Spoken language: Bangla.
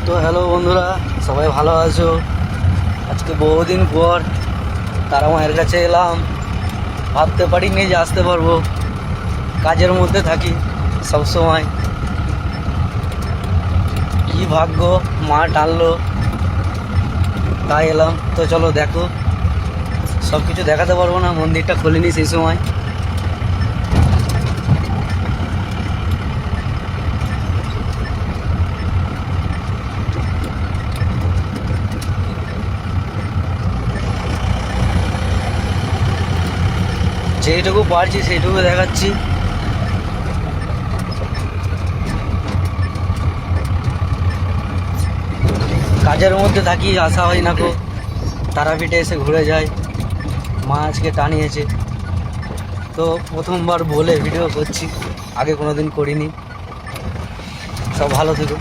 তো হ্যালো বন্ধুরা, সবাই ভালো আছো? আজকে বহুদিন পর তারা মায়ের কাছে এলাম। ভাবতে পারিনি যে আসতে পারবো, কাজের মধ্যে থাকি সব সময়। কি ভাগ্য, মা টানলো তাই এলাম। তো চলো দেখো, সব কিছু দেখাতে পারবো না, মন্দিরটা খোলেনি সেই সময়। যেইটুকু পারছি সেইটুকু দেখাচ্ছি। কাজের মধ্যে থাকি, আসা হয় না গো। তারাপীঠে এসে ঘুরে যায়, মা আজকে টানিয়েছে। তো প্রথমবার বলে ভিডিও করছি, আগে কোনোদিন করিনি। সব ভালো থেকো।